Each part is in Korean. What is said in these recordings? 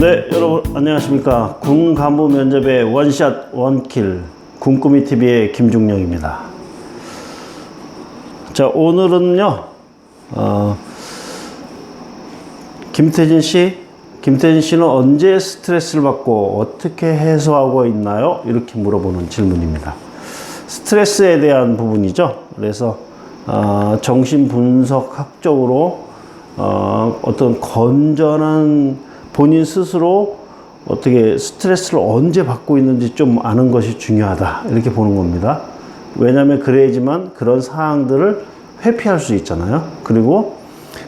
네, 여러분 안녕하십니까. 군 간부 면접의 원샷 원킬 군꾸미TV의 김중령입니다. 자, 오늘은요 김태진 씨는 언제 스트레스를 받고 어떻게 해소하고 있나요? 이렇게 물어보는 질문입니다. 스트레스에 대한 부분이죠. 그래서 정신분석학적으로 어떤 건전한 본인 스스로 어떻게 스트레스를 언제 받고 있는지 좀 아는 것이 중요하다, 이렇게 보는 겁니다. 왜냐하면 그래야지만 그런 사항들을 회피할 수 있잖아요. 그리고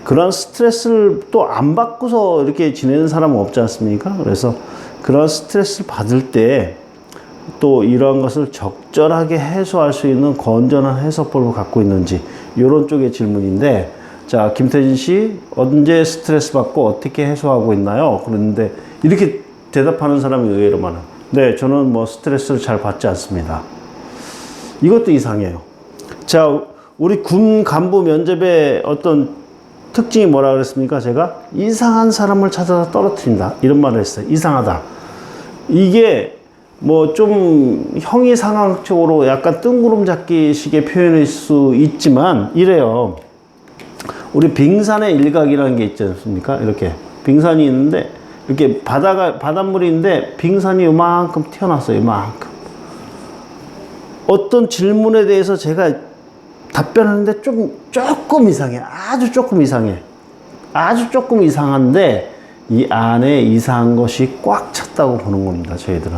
그런 스트레스를 또 안 받고서 이렇게 지내는 사람은 없지 않습니까? 그래서 그런 스트레스를 받을 때 또 이러한 것을 적절하게 해소할 수 있는 건전한 해소법을 갖고 있는지, 이런 쪽의 질문인데, 자, 김태진 씨 언제 스트레스 받고 어떻게 해소하고 있나요? 그런데 이렇게 대답하는 사람이 의외로 많아요. 네, 저는 뭐 스트레스를 잘 받지 않습니다. 이것도 이상해요. 자, 우리 군 간부 면접의 어떤 특징이 뭐라 그랬습니까? 제가 이상한 사람을 찾아서 떨어뜨린다, 이런 말을 했어요. 이상하다. 이게 뭐 좀 형이상학적으로 약간 뜬구름 잡기 식의 표현일 수 있지만 이래요. 우리 빙산의 일각이라는 게 있지 않습니까? 이렇게 빙산이 있는데 이렇게 바닷물이 있는데 빙산이 이만큼 튀어나왔어요. 이만큼. 어떤 질문에 대해서 제가 답변하는데 조금 이상해. 아주 조금 이상해. 아주 조금 이상한데 이 안에 이상한 것이 꽉 찼다고 보는 겁니다. 저희들은.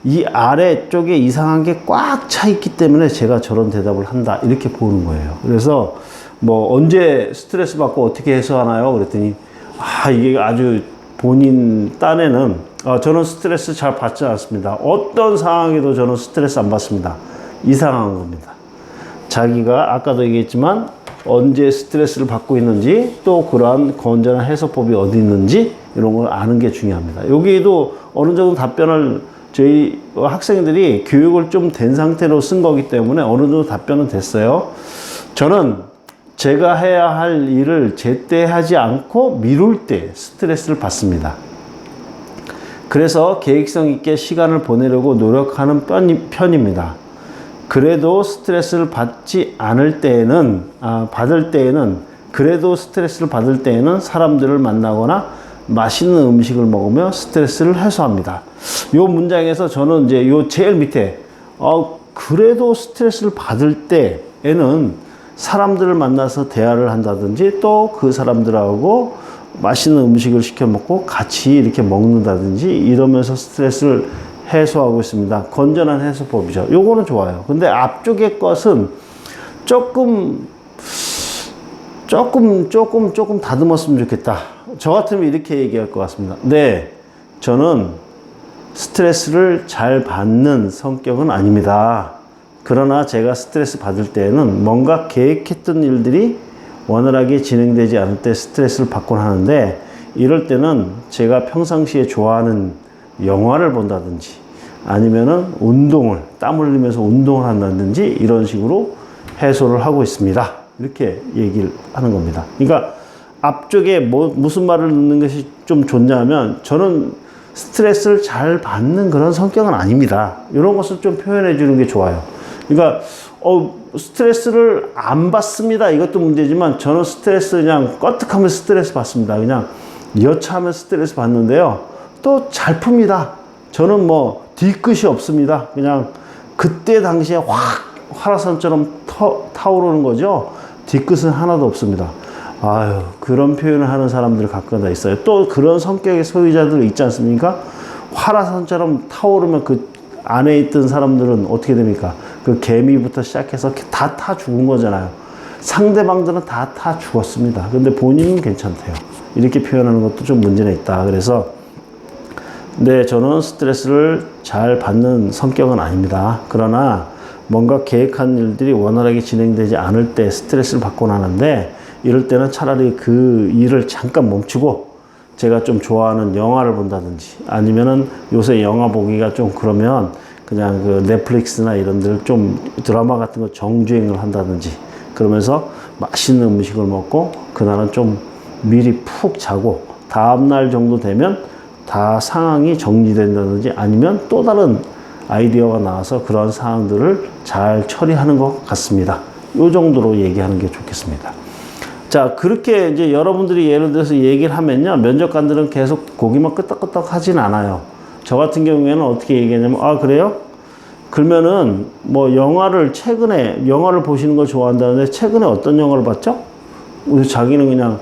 이 아래쪽에 이상한 게 꽉 차 있기 때문에 제가 저런 대답을 한다, 이렇게 보는 거예요. 그래서 뭐 언제 스트레스 받고 어떻게 해소하나요? 그랬더니 이게 아주 본인 딴에는 저는 스트레스 잘 받지 않습니다. 어떤 상황에도 저는 스트레스 안 받습니다. 이상한 겁니다. 자기가 아까도 얘기했지만 언제 스트레스를 받고 있는지, 또 그러한 건전한 해소법이 어디 있는지, 이런 걸 아는 게 중요합니다. 여기에도 어느 정도 답변을 저희 학생들이 교육을 좀 된 상태로 쓴 거기 때문에 어느 정도 답변은 됐어요. 저는 제가 해야 할 일을 제때 하지 않고 미룰 때 스트레스를 받습니다. 그래서 계획성 있게 시간을 보내려고 노력하는 편입니다. 그래도 스트레스를 받지 않을 때에는, 그래도 스트레스를 받을 때에는 사람들을 만나거나 맛있는 음식을 먹으며 스트레스를 해소합니다. 요 문장에서 저는 이제 요 제일 밑에, 그래도 스트레스를 받을 때에는 사람들을 만나서 대화를 한다든지, 또 그 사람들하고 맛있는 음식을 시켜 먹고 같이 이렇게 먹는다든지, 이러면서 스트레스를 해소하고 있습니다. 건전한 해소법이죠. 요거는 좋아요. 근데 앞쪽의 것은 조금 다듬었으면 좋겠다. 저 같으면 이렇게 얘기할 것 같습니다. 네, 저는 스트레스를 잘 받는 성격은 아닙니다. 그러나 제가 스트레스 받을 때에는 뭔가 계획했던 일들이 원활하게 진행되지 않을 때 스트레스를 받곤 하는데, 이럴 때는 제가 평상시에 좋아하는 영화를 본다든지, 아니면은 땀 흘리면서 운동을 한다든지, 이런 식으로 해소를 하고 있습니다. 이렇게 얘기를 하는 겁니다. 그러니까 앞쪽에 무슨 말을 넣는 것이 좀 좋냐면, 저는 스트레스를 잘 받는 그런 성격은 아닙니다. 이런 것을 좀 표현해 주는 게 좋아요. 그러니까 스트레스를 안 받습니다, 이것도 문제지만, 저는 스트레스 그냥 껐득하면 스트레스 받습니다. 그냥 여차하면 스트레스 받는데요, 또 잘 풉니다. 저는 뭐 뒤끝이 없습니다. 그냥 그때 당시에 화라산처럼 타오르는 거죠. 뒤끝은 하나도 없습니다. 그런 표현을 하는 사람들 가끔가다 있어요. 또 그런 성격의 소유자들 있지 않습니까? 화라산처럼 타오르면 그 안에 있던 사람들은 어떻게 됩니까? 그 개미부터 시작해서 다 타 죽은 거잖아요. 상대방들은 다 타 죽었습니다. 근데 본인은 괜찮대요. 이렇게 표현하는 것도 좀 문제가 있다. 그래서 네, 저는 스트레스를 잘 받는 성격은 아닙니다. 그러나 뭔가 계획한 일들이 원활하게 진행되지 않을 때 스트레스를 받곤 하는데, 이럴 때는 차라리 그 일을 잠깐 멈추고 제가 좀 좋아하는 영화를 본다든지, 아니면은 요새 영화 보기가 좀 그러면 그냥 그 넷플릭스나 이런 데를 좀 드라마 같은 거 정주행을 한다든지, 그러면서 맛있는 음식을 먹고 그날은 좀 미리 푹 자고 다음날 정도 되면 다 상황이 정리된다든지 아니면 또 다른 아이디어가 나와서 그런 상황들을 잘 처리하는 것 같습니다. 이 정도로 얘기하는 게 좋겠습니다. 자, 그렇게 이제 여러분들이 예를 들어서 얘기를 하면요, 면접관들은 계속 고기만 끄덕끄덕 하진 않아요. 저 같은 경우에는 어떻게 얘기하냐면, 아, 그래요? 그러면은 뭐 최근에 영화를 보시는 걸 좋아한다는데 최근에 어떤 영화를 봤죠? 자기는 그냥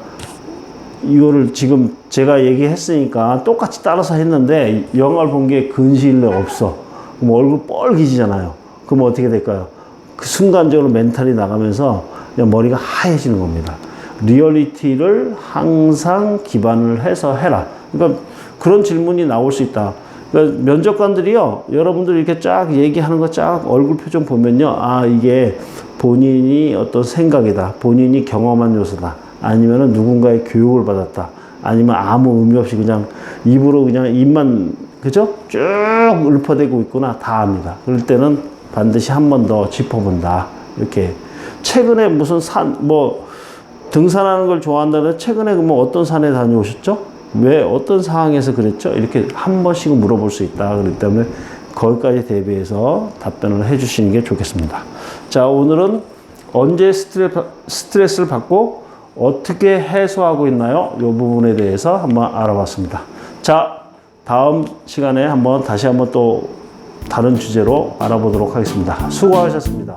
이거를 지금 제가 얘기했으니까 똑같이 따라서 했는데 영화를 본 게 근시일에 없어. 그럼 얼굴 뻘개지잖아요. 그럼 어떻게 될까요? 그 순간적으로 멘탈이 나가면서 그냥 머리가 하얘지는 겁니다. 리얼리티를 항상 기반을 해서 해라. 그러니까 그런 질문이 나올 수 있다. 그러니까 면접관들이요, 여러분들 이렇게 쫙 얘기하는 거 쫙 얼굴 표정 보면요, 아, 이게 본인이 어떤 생각이다. 본인이 경험한 요소다. 아니면은 누군가의 교육을 받았다. 아니면 아무 의미 없이 그냥 입으로 그냥 입만, 그죠? 쭉 읊어대고 있구나. 다 압니다. 그럴 때는 반드시 한 번 더 짚어본다. 이렇게. 최근에 무슨 등산하는 걸 좋아한다는 최근에 뭐 어떤 산에 다녀오셨죠? 왜 어떤 상황에서 그랬죠? 이렇게 한 번씩은 물어볼 수 있다. 그렇기 때문에 거기까지 대비해서 답변을 해 주시는 게 좋겠습니다. 자, 오늘은 언제 스트레스를 받고 어떻게 해소하고 있나요? 이 부분에 대해서 한번 알아봤습니다. 자, 다음 시간에 다시 한번 또 다른 주제로 알아보도록 하겠습니다. 수고하셨습니다.